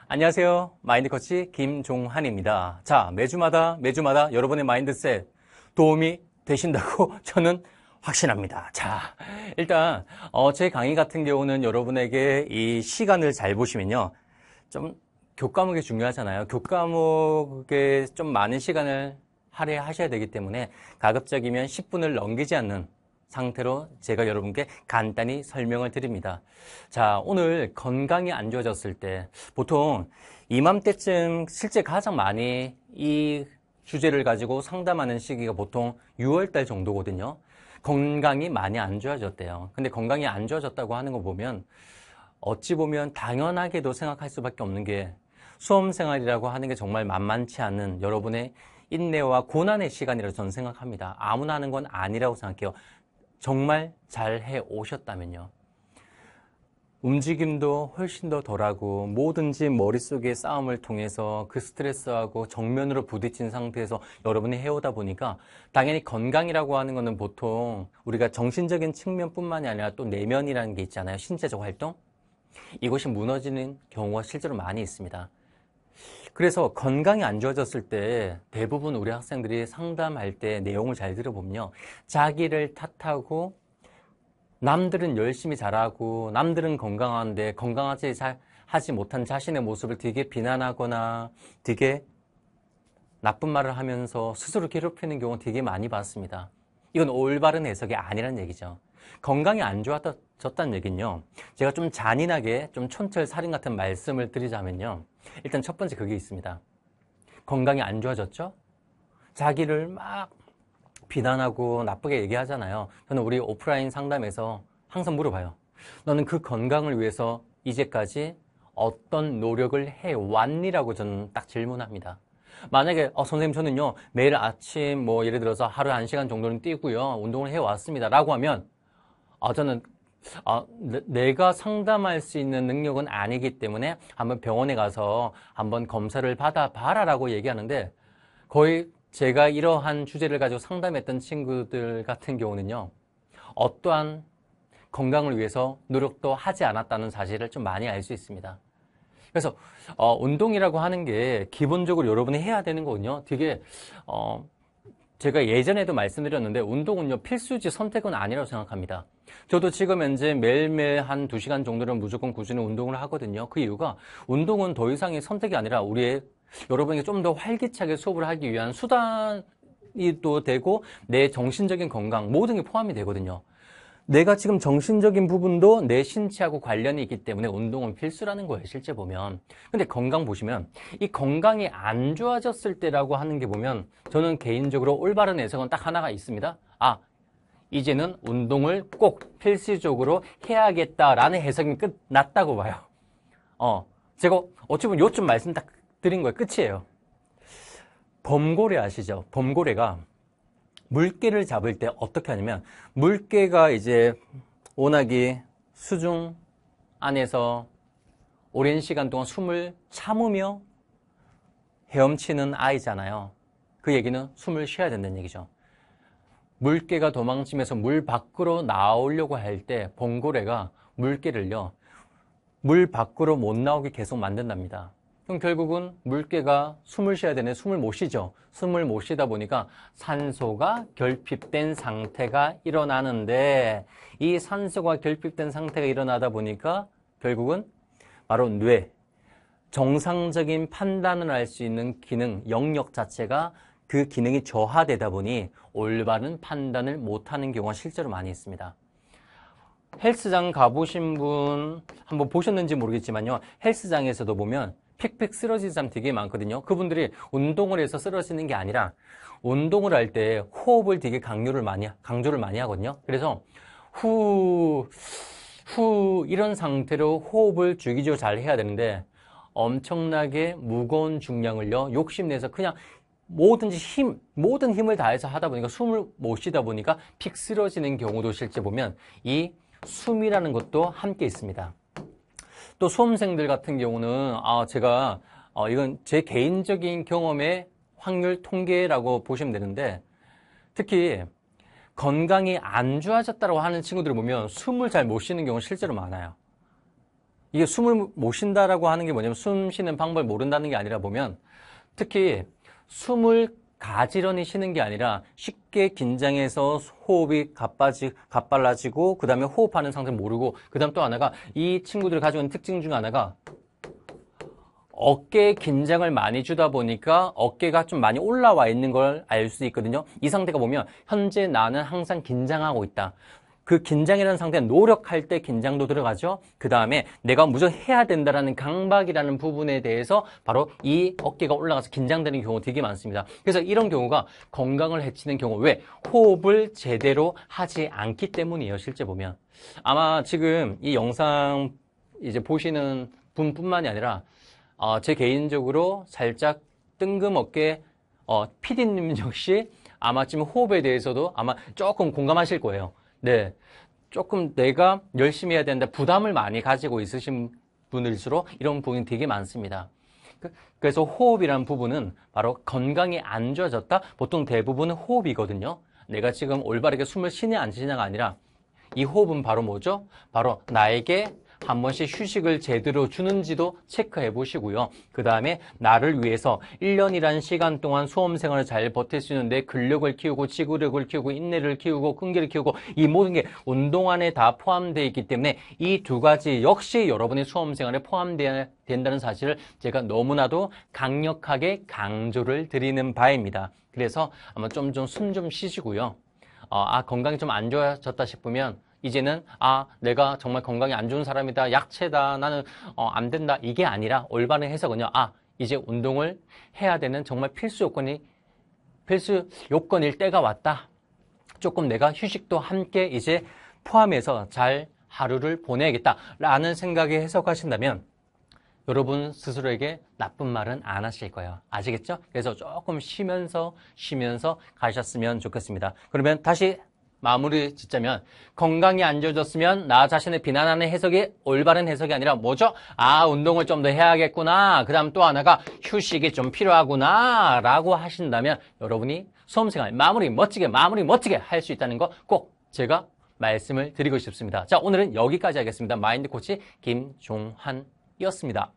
안녕하세요. 마인드 코치 김종한입니다. 자, 매주마다 여러분의 마인드셋 도움이 되신다고 저는 확신합니다. 자, 일단 제 강의 같은 경우는 여러분에게 이 시간을 잘 보시면요. 좀 교과목이 중요하잖아요. 교과목에 좀 많은 시간을 할애하셔야 되기 때문에 가급적이면 10분을 넘기지 않는 상태로 제가 여러분께 간단히 설명을 드립니다. 자, 오늘 건강이 안 좋아졌을 때 보통 이맘때쯤 실제 가장 많이 이 주제를 가지고 상담하는 시기가 보통 6월달 정도거든요. 건강이 많이 안 좋아졌대요. 근데 건강이 안 좋아졌다고 하는 거 보면 어찌 보면 당연하게도 생각할 수밖에 없는 게 수험생활이라고 하는 게 정말 만만치 않은 여러분의 인내와 고난의 시간이라고 저는 생각합니다. 아무나 하는 건 아니라고 생각해요. 정말 잘 해 오셨다면요. 움직임도 훨씬 더 덜하고 뭐든지 머릿속의 싸움을 통해서 그 스트레스하고 정면으로 부딪힌 상태에서 여러분이 해오다 보니까 당연히 건강이라고 하는 거는 보통 우리가 정신적인 측면뿐만이 아니라 또 내면이라는 게 있잖아요. 신체적 활동. 이것이 무너지는 경우가 실제로 많이 있습니다. 그래서 건강이 안 좋아졌을 때 대부분 우리 학생들이 상담할 때 내용을 잘 들어보면요. 자기를 탓하고 남들은 열심히 잘하고 남들은 건강한데 건강하지 하지 못한 자신의 모습을 되게 비난하거나 되게 나쁜 말을 하면서 스스로 괴롭히는 경우 되게 많이 봤습니다. 이건 올바른 해석이 아니라는 얘기죠. 건강이 안 좋아졌다는 얘기는요. 제가 좀 잔인하게 좀 촌철살인 같은 말씀을 드리자면요. 일단 첫 번째 그게 있습니다. 건강이 안 좋아졌죠? 자기를 막 비난하고 나쁘게 얘기하잖아요. 저는 우리 오프라인 상담에서 항상 물어봐요. 너는 그 건강을 위해서 이제까지 어떤 노력을 해왔니라고 저는 딱 질문합니다. 만약에 선생님 저는요 매일 아침 뭐 예를 들어서 하루에 1시간 정도는 뛰고요 운동을 해왔습니다 라고 하면 저는 내가 상담할 수 있는 능력은 아니기 때문에 한번 병원에 가서 한번 검사를 받아봐라 라고 얘기하는데 거의 제가 이러한 주제를 가지고 상담했던 친구들 같은 경우는요 어떠한 건강을 위해서 노력도 하지 않았다는 사실을 좀 많이 알 수 있습니다. 그래서 운동이라고 하는 게 기본적으로 여러분이 해야 되는 거군요. 되게 제가 예전에도 말씀드렸는데 운동은요 필수지 선택은 아니라고 생각합니다. 저도 지금 현재 매일매일 한 2시간 정도는 무조건 꾸준히 운동을 하거든요. 그 이유가 운동은 더 이상의 선택이 아니라 여러분에게 좀 더 활기차게 수업을 하기 위한 수단이 또 되고 내 정신적인 건강 모든 게 포함이 되거든요. 내가 지금 정신적인 부분도 내 신체하고 관련이 있기 때문에 운동은 필수라는 거예요, 실제 보면. 근데 건강 보시면 이 건강이 안 좋아졌을 때라고 하는 게 보면 저는 개인적으로 올바른 해석은 딱 하나가 있습니다. 이제는 운동을 꼭 필수적으로 해야겠다라는 해석이 끝났다고 봐요. 제가 어찌 보면 요쯤 말씀 딱 드린 거예요. 끝이에요. 범고래 아시죠? 범고래가 물개를 잡을 때 어떻게 하냐면 물개가 이제 워낙에 수중 안에서 오랜 시간 동안 숨을 참으며 헤엄치는 아이잖아요. 그 얘기는 숨을 쉬어야 된다는 얘기죠. 물개가 도망치면서 물 밖으로 나오려고 할 때 범고래가 물개를요 물 밖으로 못 나오게 계속 만든답니다. 그럼 결국은 물개가 숨을 쉬어야 되는데 숨을 못 쉬죠. 숨을 못 쉬다 보니까 산소가 결핍된 상태가 일어나는데 이 산소가 결핍된 상태가 일어나다 보니까 결국은 바로 뇌, 정상적인 판단을 할 수 있는 기능, 영역 자체가 그 기능이 저하되다 보니 올바른 판단을 못하는 경우가 실제로 많이 있습니다. 헬스장 가보신 분 한번 보셨는지 모르겠지만요. 헬스장에서도 보면 픽픽 쓰러진 사람 되게 많거든요. 그분들이 운동을 해서 쓰러지는 게 아니라 운동을 할 때 호흡을 되게 강조를 많이 하거든요. 그래서 후 이런 상태로 호흡을 주기적으로 잘 해야 되는데 엄청나게 무거운 중량을요 욕심내서 그냥 모든 힘을 다해서 하다 보니까 숨을 못 쉬다 보니까 픽 쓰러지는 경우도 실제 보면 이 숨이라는 것도 함께 있습니다. 또 수험생들 같은 경우는 제가 이건 제 개인적인 경험의 확률 통계라고 보시면 되는데 특히 건강이 안 좋아졌다고 하는 친구들을 보면 숨을 잘 못 쉬는 경우가 실제로 많아요. 이게 숨을 못 쉰다라고 하는 게 뭐냐면 숨 쉬는 방법을 모른다는 게 아니라 보면 특히 숨을 가지런히 쉬는 게 아니라 쉽게 긴장해서 호흡이 가빨라지고 그 다음에 호흡하는 상태를 모르고 그 다음 또 하나가 이 친구들이 가지고 있는 특징 중 하나가 어깨에 긴장을 많이 주다 보니까 어깨가 좀 많이 올라와 있는 걸 알 수 있거든요. 이 상태가 보면 현재 나는 항상 긴장하고 있다. 그 긴장이라는 상태는 노력할 때 긴장도 들어가죠. 그 다음에 내가 무조건 해야 된다라는 강박이라는 부분에 대해서 바로 이 어깨가 올라가서 긴장되는 경우가 되게 많습니다. 그래서 이런 경우가 건강을 해치는 경우. 왜? 호흡을 제대로 하지 않기 때문이에요. 실제 보면. 아마 지금 이 영상 이제 보시는 분뿐만이 아니라 제 개인적으로 살짝 뜬금없게 PD님 역시 아마 지금 호흡에 대해서도 아마 조금 공감하실 거예요. 네, 조금 내가 열심히 해야 되는데 부담을 많이 가지고 있으신 분일수록 이런 부분이 되게 많습니다. 그래서 호흡이라는 부분은 바로 건강이 안 좋아졌다? 보통 대부분은 호흡이거든요. 내가 지금 올바르게 숨을 쉬냐 안 쉬냐가 아니라 이 호흡은 바로 뭐죠? 바로 나에게 한 번씩 휴식을 제대로 주는지도 체크해 보시고요. 그 다음에 나를 위해서 1년이라는 시간 동안 수험 생활을 잘 버틸 수 있는 내 근력을 키우고 지구력을 키우고 인내를 키우고 끈기를 키우고 이 모든 게 운동 안에 다 포함되어 있기 때문에 이 두 가지 역시 여러분의 수험 생활에 포함되어야 된다는 사실을 제가 너무나도 강력하게 강조를 드리는 바입니다. 그래서 아마 숨 좀 쉬시고요. 건강이 좀 안 좋아졌다 싶으면 이제는 내가 정말 건강이 안 좋은 사람이다, 약체다, 나는 안 된다, 이게 아니라 올바른 해석은요. 이제 운동을 해야 되는 정말 필수 요건일 때가 왔다. 조금 내가 휴식도 함께 이제 포함해서 잘 하루를 보내야겠다라는 생각에 해석하신다면 여러분 스스로에게 나쁜 말은 안 하실 거예요. 아시겠죠? 그래서 조금 쉬면서 가셨으면 좋겠습니다. 그러면 다시 마무리 짓자면 건강이 안 좋아졌으면 나 자신을 비난하는 해석이 올바른 해석이 아니라 뭐죠? 운동을 좀 더 해야겠구나. 그 다음 또 하나가 휴식이 좀 필요하구나 라고 하신다면 여러분이 수험생활 마무리 멋지게 할 수 있다는 거 꼭 제가 말씀을 드리고 싶습니다. 자, 오늘은 여기까지 하겠습니다. 마인드 코치 김종환이었습니다.